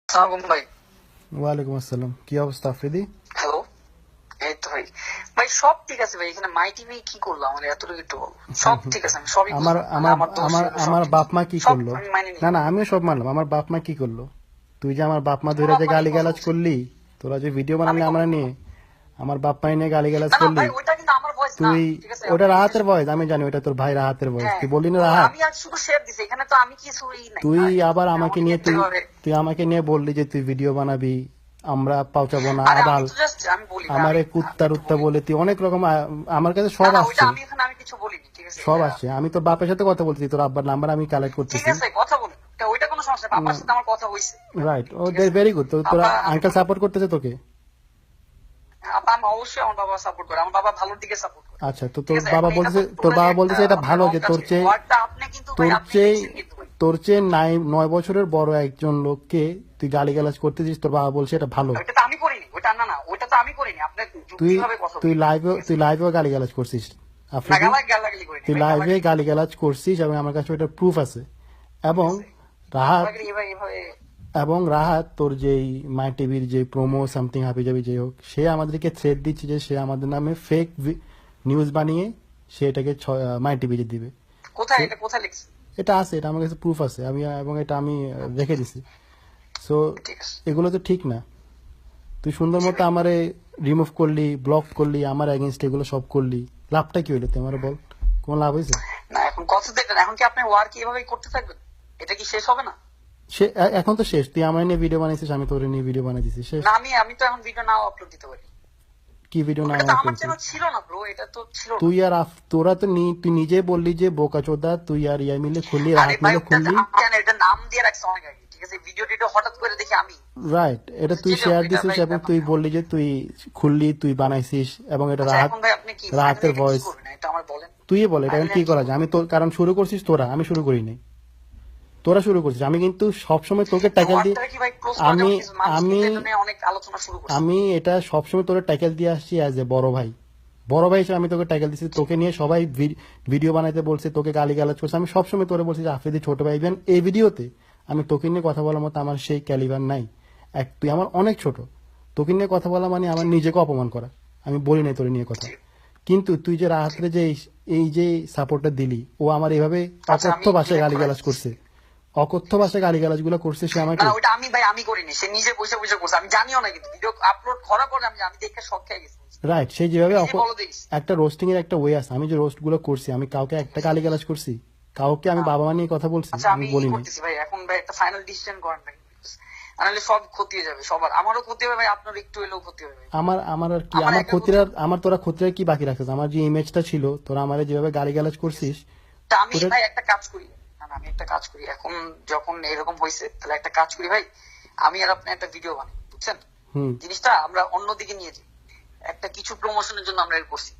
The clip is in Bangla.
সালাম ভাই। ওয়ালাইকুম আসসালাম। কি অবস্থা আফ্রিদি? হ্যালো। এই তো ভাই, ভাই সব ঠিক আছে ভাই। এখানে মাই টিভি কি করলো আমার এতটুকু একটু বলো। সব ঠিক আছে, আমি সবই আমার বুঝলাম, আমার আমার দোষ আমার হলো সব আমার ঠিক। বাপ মা কি সব করলো? আমি মাইনে নিই। না না, আমিও সব মানলাম। আমার বাপ মা কি করলো? তুই যে আমার বাপ মা তোমার ধরে বাপ যে মা নিয়ে গালি কথা গালাজ বলছি করলি, তোরা যে ভিডিও আমি বানালি কখন আমরা নিয়ে, বললাম? আমার বাপ মা নিয়ে গালি গালাজ না না করলি। ভাই, ওইটা কিন্তু আমার ভয়েস না, তুই ঠিক আছে? ওটা আপনি রাহাতের এসব- ভয়েস, আমি জানি ওটা তোর ভাই রাহাতের ভয়েস। হ্যাঁ, তুই বললি না ও রাহাত? আমি আর শুধু শেয়ার দিছি, এখানে তো আমি কিছুই নাই তুই ভাই। আবার আপনি আমাকে আমাকে নিয়ে কিন্তু তুই এভাবে, তুই আমাকে নিয়ে বললি যে তুই ভিডিও বানাবি, আমরা পাউচাবো না আরে আমি আবাল, তো জাস্ট আমি বলি ভাই, আমারে আমি কুত্তা একটু রুত্তা বলি। বলে তুই অনেক রকম আমার কাছে না সব না, ওইটা আসছে। আমি এখানে আমি কিছু বলিনি, ঠিক আছে? সব এটা আসছে। আমি তোর বাপের সাথে কথা বলছি, তোর আব্বার নাম্বার আমি কালেক্ট ঠিক করতেছি। আছে, কথা বলি, ওইটা কোনো সমস্যা না। বাবার সাথে আমার কথা হয়েছে, রাইট, ও ঠিক আছে? Very good. তো তোর আব্বা আঙ্কেল সাপোর্ট করতেছে তোকে? আব্বা আমি অবশ্যই আমার বাবা সাপোর্ট করে, আমার বাবা ভালোর দিকে সাপোর্ট করে, আচ্ছা, তো ঠিক তোর আছে? বাবা এখন বলতেছে, এখন তোমরা যে একটা এটা আপনার ভালো রং যে কাজ তোর চেয়ে ওয়ার্ডটা আপনি কিন্তু ভাই তোর আপনি চেয়ে লিখছেন কিন্তু ভাই। তোর চেয়ে 9 বছরের বড় একজন লোককে তুই গালিগালাজ করতেছিস, তোর বাবা বলছে এটা ভালো। ওইটা তো আমি করিনি, ওইটা না না, ওইটা তো আমি করিনি। আপনি তুই যুক্তিভাবে কথা তুই বলুন, লাইভে ঠিক আছে? তুই লাইভেও গালিগালাজ করছিস না আফ্রিদি। গালাগালি করিনি তুই ভাই, লাইভে গালাগালি গালিগালাজ করছিস এবং আমার কাছে ওটা প্রুফ আছে। ঠিক এবং আছে? রাহাত গালাগালি এভাবে এভাবে তোর যেই মাই টিভির যে প্রোমো সামথিং হাবি যাবি যাই হোক, সে আমাদেরকে থ্রেট দিচ্ছে যে সে আমাদের নামে ফেক নিউজ বানিয়ে সে এটাকে মাই টিভিতে দিবে। কোথায়, So, এটা কোথায় লিখছে? এটা আছে, এটা আমার কাছে প্রুফ আছে, এবং এটা আমি রেখে দিছি। সো ঠিক আছে, এগুলো তো ঠিক না। তুই সুন্দর মতো আমারে রিমুভ করলি, ব্লক করলি, আমার এগেনস্ট এগুলো সব করলি, লাভটা কি হইলো তুই আমার বল? কোন লাভ হয়েছে? না এখন কথা দেখেন, এখন কি আপনি ওয়ার্ক এভাবেই করতে থাকবেন? এটা কি শেষ হবে না? সে এখন তো শেষ। তুই আমার নিয়ে ভিডিও বানাইছিস, আমি তোর নিয়ে ভিডিও বানাই দিছি, শেষ। না আমি তো এখন ভিডিও নাও আপলোড দিতে পারি। কি ভিডিও না এটা তো আমার করছিস? চ্যানেল ছিল না ব্রো, এটা তো ছিল না। তুই আর তোরা তো তুই নিজে বললি যে বোকা চোদা, তুই আর ইয়া মিলে খুললি, আরে রাহাত ভাই মিলে ওটা খুললি। আমি জানি, এটা নাম দিয়ে রাখছে অনেক আগে, ঠিক আছে? ভিডিও টিডিও হঠাৎ করে দেখি আমি রাইট, এটা তুই চিনে শেয়ার এটা দিছিস ভাই, এবং ব্যাপার তুই না। বললি যে তুই খুললি, তুই বানাইছিস, এবং এটা আচ্ছা এখন ভাই আপনি কি রাহাতের ফাইনালি কি ভয়েস। করবেন এটা আমার বলেন। তুই বল এটা এখন ফাইনালি কি কি করা যায়? করবেন? আমি তোর, কারণ শুরু করছিস তোরা, আমি শুরু করি নাই, তোরা শুরু করছিস। আমি কিন্তু সবসময় তোকে ট্যাকেল দিই। ওয়ার্ডটা কি ভাই ক্লোজ করে আমি দেওয়া কিছু মানুষ আমি কিন্তু এটা নিয়ে অনেক আলোচনা শুরু করছে। আমি এটা সবসময় তোরে ট্যাকেল দিয়ে আসছি অ্যাজ এ বড় ভাই। বড় ভাই হিসেবে আমি তোকে ট্যাকেল দিচ্ছি, তোকে নিয়ে সবাই ভিডিও বানাইতে বলছে, তোকে গালি গালাজ করছে। আমি সবসময় তোরে বলছি যে আফ্রিদি ছোট ভাই। ইভেন এই ভিডিওতে আমি তোকে নিয়ে কথা বলার মতো আমার সেই ক্যালিবার নাই। তুই আমার অনেক ছোট, তোকে নিয়ে কথা বলা মানে আমার নিজেকে অপমান করা। আমি বলি নাই তোরে নিয়ে কথা। জি, কিন্তু তুই যে রাহাতরে যে এই যে সাপোর্টটা দিলি, ও আমার এইভাবে আচ্ছা অকথ্য আমি ভাষায় ডিলেট করে গালিগালাজ দিচ্ছি। করছে, অকথ্য ভাষায় গালিগালাজ গুলো করছে সে না আমাকে। ওটা আমি ভাই আমি করিনি, সে নিজে বসে বসে করছে, আমি জানিও না, কিন্তু ভিডিও আপলোড করার পরে আমি দেখে শক খেয়ে গেছি। রাইট, সেই যেভাবে নিজে বলো দেখিস। একটা রোস্টিং এর একটা ওয়ে আছে। আমি যে রোস্ট গুলো করছি, আমি কাউকে একটা গালিগালাজ করছি? কাউকে আমি বাবা মা নিয়ে কথা বলছি? আচ্ছা আমি আমি বলি নাই। করতেছি ভাই, এখন ভাই একটা ফাইনাল ডিসিশন করেন ভাই, নাহলে সব ক্ষতি হয়ে যাবে সবার, আমারও ক্ষতি হবে ভাই, আপনার একটু এলেও ক্ষতি হবে ভাই। আমার আমার আর কি, আমার আমার একা ক্ষতির ক্ষতি আর আমার তোরা ক্ষতির আর কি বাকি রাখছিস? আমার যে ইমেজটা ছিল, তোরা আমারে যেভাবে গালিগালাজ করছিস, তা আমি তোদের ভাই একটা কাজ করি, না না, আমি একটা কাজ করি, এখন যখন এরকম হয়েছে তাহলে একটা কাজ করি ভাই, আমি আর আপনি একটা ভিডিও বানাই, বুঝছেন? হুম জিনিসটা আমরা অন্যদিকে নিয়ে যাই, একটা কিছু প্রমোশনের জন্য আমরা এর করছি।